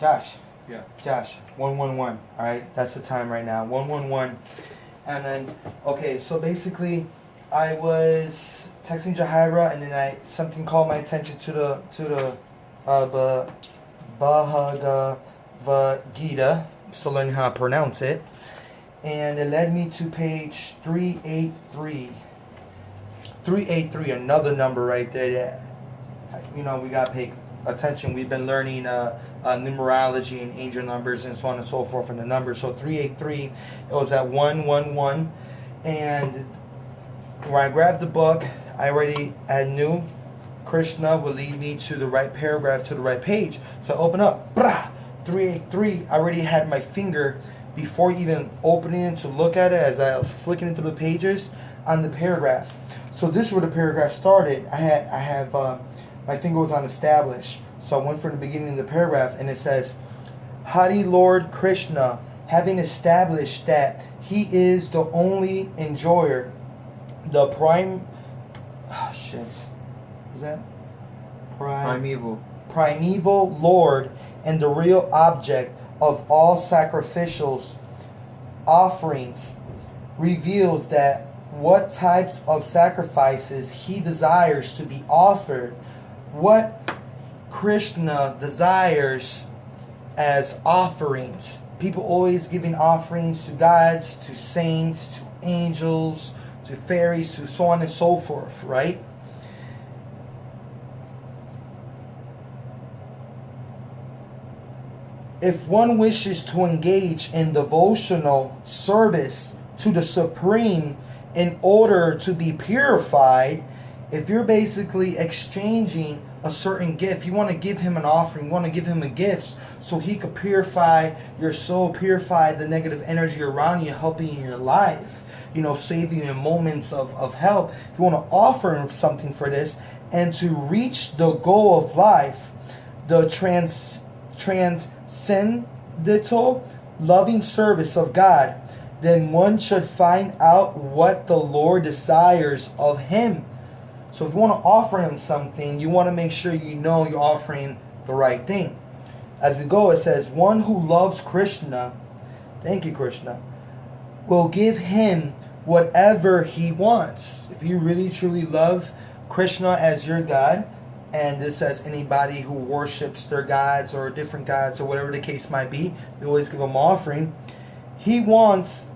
Josh. Yeah. Josh. 111. All right, that's the time right now. 111. And then, okay, so basically, I was texting Jahira, and then something called my attention to the Bhagavad Gita. I'm still learning how to pronounce it, and it led me to page 383. 383, another number right there. That, we gotta pay attention. We've been learning numerology and angel numbers and so on and so forth and the numbers. So 383, it was at 111, and when I grabbed the book, I knew Krishna would lead me to the right paragraph, to the right page. So I open up, 383. I already had my finger, before even opening it to look at it, as I was flicking through the pages, on the paragraph. So this is where the paragraph started. My finger was on establish. So I went from the beginning of the paragraph, and it says, Hari Lord Krishna, having established that he is the only enjoyer, the primeval Lord, and the real object of all sacrificial offerings, reveals that what types of sacrifices he desires to be offered, what Krishna desires as offerings. People always giving offerings to gods, to saints, to angels, to fairies, to so on and so forth, right? If one wishes to engage in devotional service to the Supreme in order to be purified, if you're basically exchanging a certain gift, you want to give him an offering, you want to give him a gift so he could purify your soul, purify the negative energy around you, helping in your life, save you in moments of help. If you want to offer him something for this and to reach the goal of life, the transcendental loving service of God, then one should find out what the Lord desires of him. So if you want to offer him something, you want to make sure you're offering the right thing. As we go, it says, one who loves Krishna, thank you Krishna, will give him whatever he wants. If you really truly love Krishna as your God, and this says anybody who worships their gods or different gods or whatever the case might be, they always give them offering. He wants,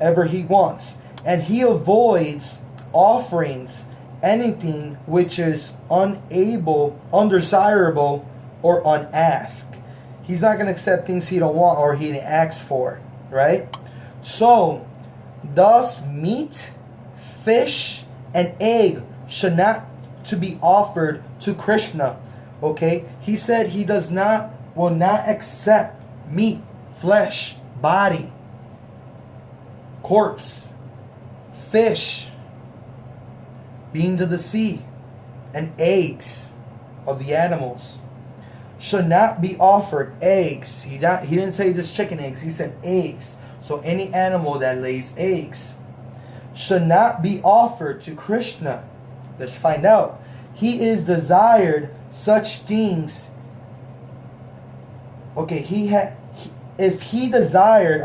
ever he wants. And he avoids offerings, anything which is undesirable or unasked. He's not going to accept things he don't want or he didn't ask for, right? So, thus meat, fish, and egg should not to be offered to Krishna. Okay? He said he will not accept meat, flesh, body, corpse, fish, beings of the sea, and eggs of the animals. Should not be offered eggs. He didn't say just chicken eggs. He said eggs. So any animal that lays eggs should not be offered to Krishna. Let's find out. He is desired such things. Okay, if he desired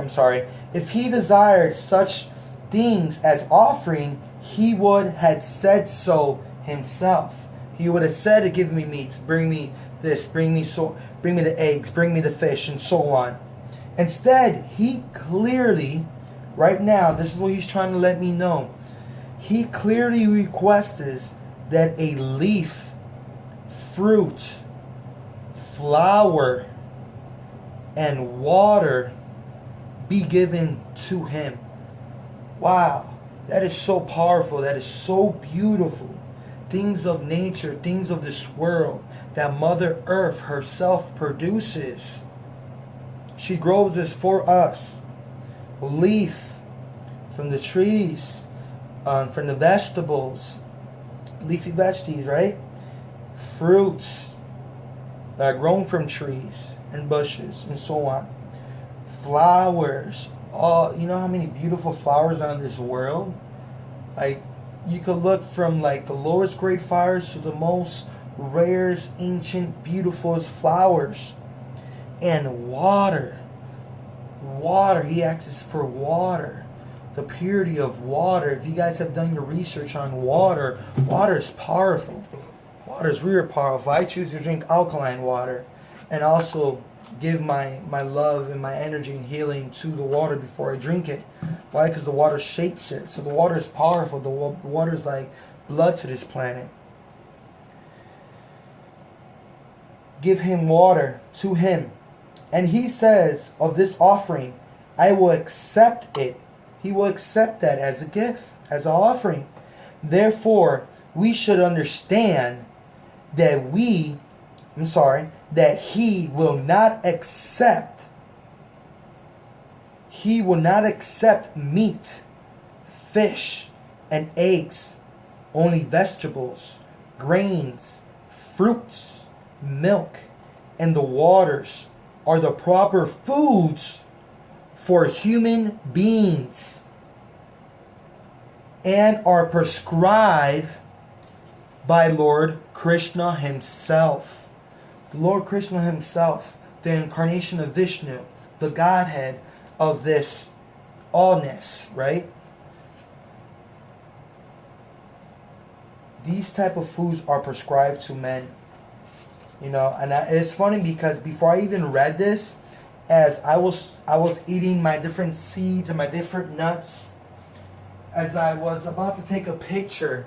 such things as offering, he would have said so himself. He would have said to give me meat, bring me this, bring me the eggs, bring me the fish, and so on. Instead, he clearly, right now, this is what he's trying to let me know. He clearly requests that a leaf, fruit, flower, and water be given to him. Wow, that is so powerful. That is so beautiful. Things of nature, things of this world that Mother Earth herself produces. She grows this for us. A leaf from the trees, from the vegetables, leafy veggies, right? Fruits that are grown from trees and bushes and so on. Flowers. Oh, you know how many beautiful flowers are in this world? Like, you could look from like the lowest grade flowers to the most rarest, ancient, beautiful flowers, and water. Water. He asks for water. The purity of water. If you guys have done your research on water, water is powerful. Water is really powerful. I choose to drink alkaline water and also give my love and my energy and healing to the water before I drink it. Why? Because the water shapes it. So the water is powerful. The water is like blood to this planet. Give him water to him. And he says of this offering, I will accept it. He will accept that as a gift, as an offering. Therefore, we should understand that that he will not accept meat, fish, and eggs, only vegetables, grains, fruits, milk, and the waters are the proper foods for human beings and are prescribed by Lord Krishna himself. Lord Krishna himself, the incarnation of Vishnu, the Godhead of this allness, right? These type of foods are prescribed to men. You know, and it's funny because before I even read this, as I was eating my different seeds and my different nuts, as I was about to take a picture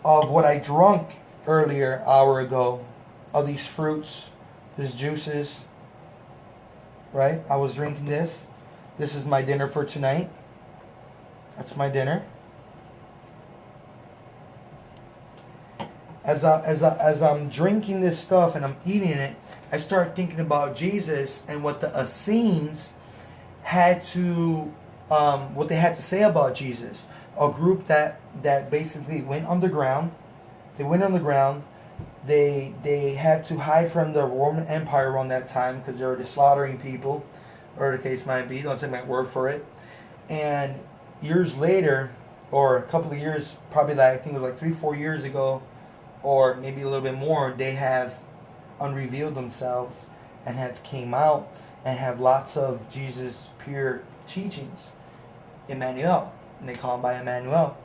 of what I drunk earlier, hour ago, of these fruits, these juices, right? I was drinking this. This is my dinner for tonight. That's my dinner. As I'm drinking this stuff and I'm eating it, I start thinking about Jesus and what the Essenes had to, what they had to say about Jesus. A group that basically went underground. They went underground. They had to hide from the Roman Empire around that time because they were just slaughtering people, or the case might be. Don't take my word for it. And years later, or a couple of years, probably like, I think it was like 3-4 years ago, or maybe a little bit more, they have unrevealed themselves and have came out and have lots of Jesus' pure teachings. Emmanuel. And they call him by Emmanuel.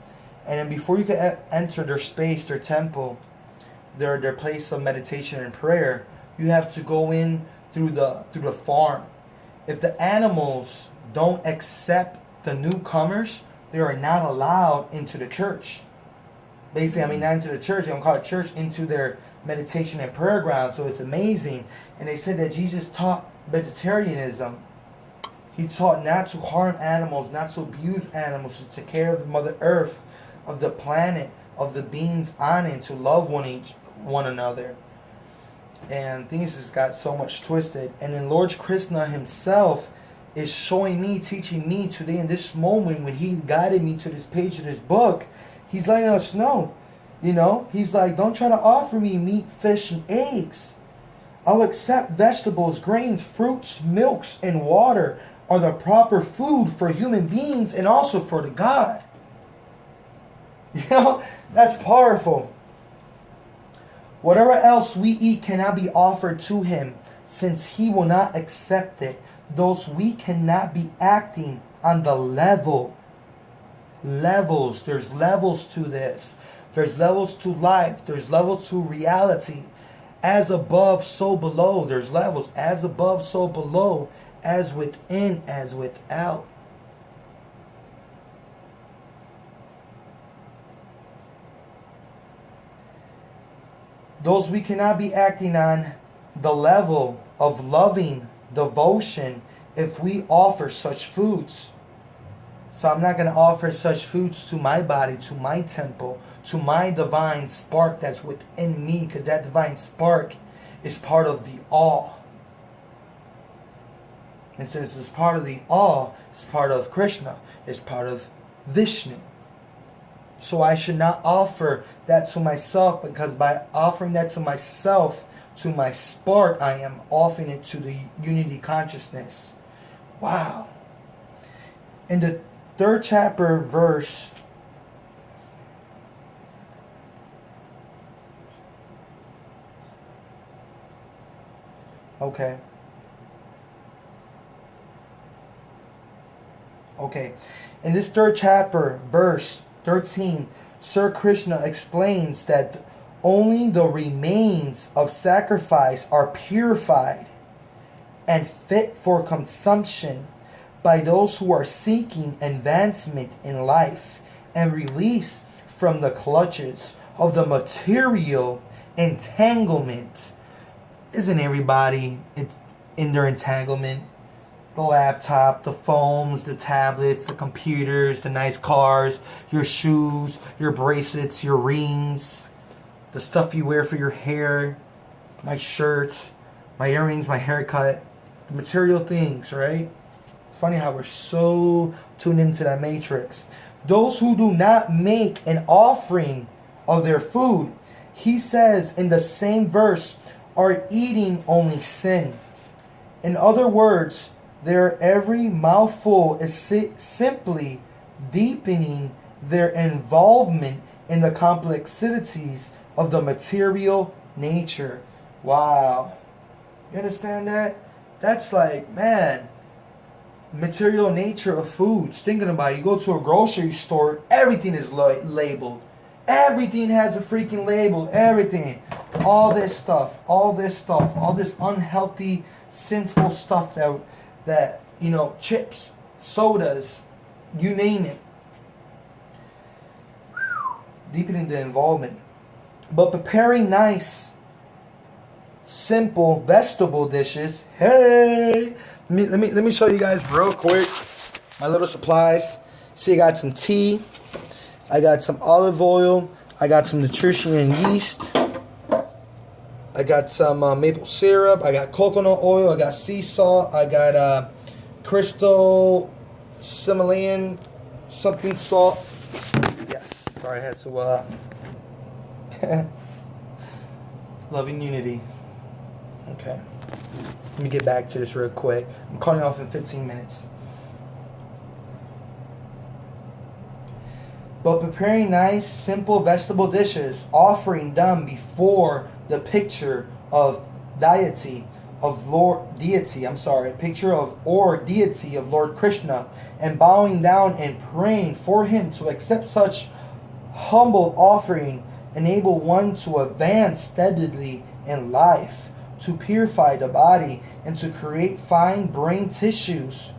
And then before you could enter their space, their temple, their place of meditation and prayer, you have to go in through the farm. If the animals don't accept the newcomers, they are not allowed into the church. Basically, not into the church, they don't call it church, into their meditation and prayer ground. So it's amazing. And they said that Jesus taught vegetarianism. He taught not to harm animals, not to abuse animals, to take care of the Mother Earth, of the planet, of the beings on it, to love one another. And things just got so much twisted. And then Lord Krishna himself is showing me, teaching me today in this moment when he guided me to this page of this book. He's letting us know, he's like, don't try to offer me meat, fish, and eggs. I'll accept vegetables, grains, fruits, milks, and water are the proper food for human beings and also for the God. That's powerful. Whatever else we eat cannot be offered to him, since he will not accept it. Thus we cannot be acting on the levels. There's levels to this. There's levels to life. There's levels to reality. As above, so below. There's levels. As above, so below. As within, as without. Those we cannot be acting on the level of loving devotion if we offer such foods. So I'm not going to offer such foods to my body, to my temple, to my divine spark that's within me, because that divine spark is part of the all. And since it's part of the all, it's part of Krishna, it's part of Vishnu. So I should not offer that to myself, because by offering that to myself, to my spark, I am offering it to the unity consciousness. Wow. In the 3rd chapter, verse Okay. Okay. In this third chapter, verse 13, Sir Krishna explains that only the remains of sacrifice are purified and fit for consumption by those who are seeking advancement in life and release from the clutches of the material entanglement. Isn't everybody in their entanglement? The laptop, the phones, the tablets, the computers, the nice cars, your shoes, your bracelets, your rings, the stuff you wear for your hair, my shirt, my earrings, my haircut, the material things, right? It's funny how we're so tuned into that matrix. Those who do not make an offering of their food, he says in the same verse, are eating only sin. In other words, their every mouthful is simply deepening their involvement in the complexities of the material nature. Wow. You understand that? That's like, man, material nature of foods. Thinking about it, you go to a grocery store, everything is labeled. Everything has a freaking label. Everything. All this stuff. All this unhealthy, sinful stuff that you know, chips, sodas, you name it. Deepening the involvement. But preparing nice, simple vegetable dishes. Hey! Let me show you guys real quick my little supplies. See, I got some tea. I got some olive oil. I got some nutrition and yeast. I got some maple syrup. I got coconut oil. I got sea salt. I got crystal Himalayan something salt. Yes. Sorry, I had to loving unity. Okay. Let me get back to this real quick. I'm calling off in 15 minutes. But preparing nice, simple vegetable dishes, offering them before the picture of deity of Lord Krishna, and bowing down and praying for him to accept such humble offering, enable one to advance steadily in life, to purify the body, and to create fine brain tissues,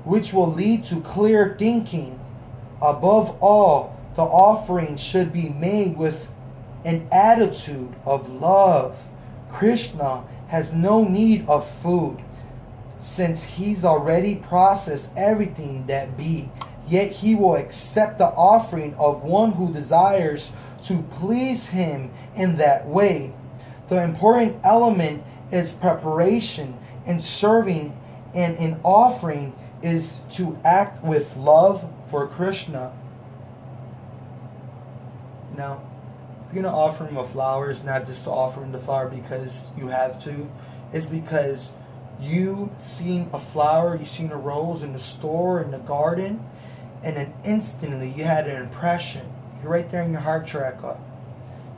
which will lead to clear thinking. Above all, the offering should be made with an attitude of love. Krishna has no need of food, since he's already processed everything that be. Yet he will accept the offering of one who desires to please him in that way. The important element is preparation in serving, and in offering is to act with love for Krishna. Now, if you're going to offer him a flower, it's not just to offer him the flower because you have to. It's because you seen a flower, you seen a rose in the store, in the garden, and then instantly you had an impression. You're right there in your heart chakra.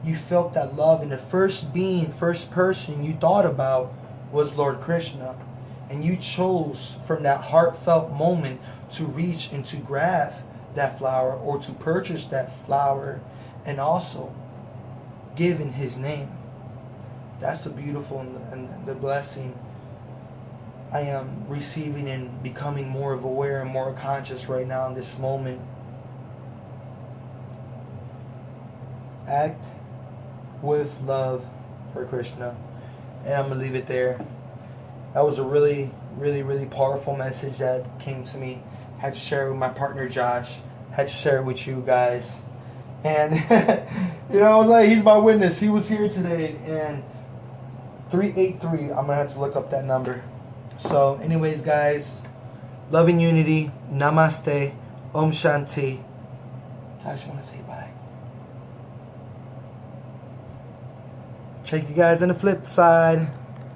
You felt that love, and the first person you thought about was Lord Krishna. And you chose from that heartfelt moment to reach and to grab that flower, or to purchase that flower, and also give in his name. That's the beautiful and the blessing I am receiving and becoming more aware and more conscious right now in this moment. Act with love for Krishna. And I'm going to leave it there. That was a really, really, really powerful message that came to me. Had to share it with my partner Josh. Had to share it with you guys. And, you know, I was like, he's my witness. He was here today. And 383, I'm going to have to look up that number. So, anyways, guys, love and unity. Namaste. Om Shanti. Josh, you want to say bye? Check you guys on the flip side.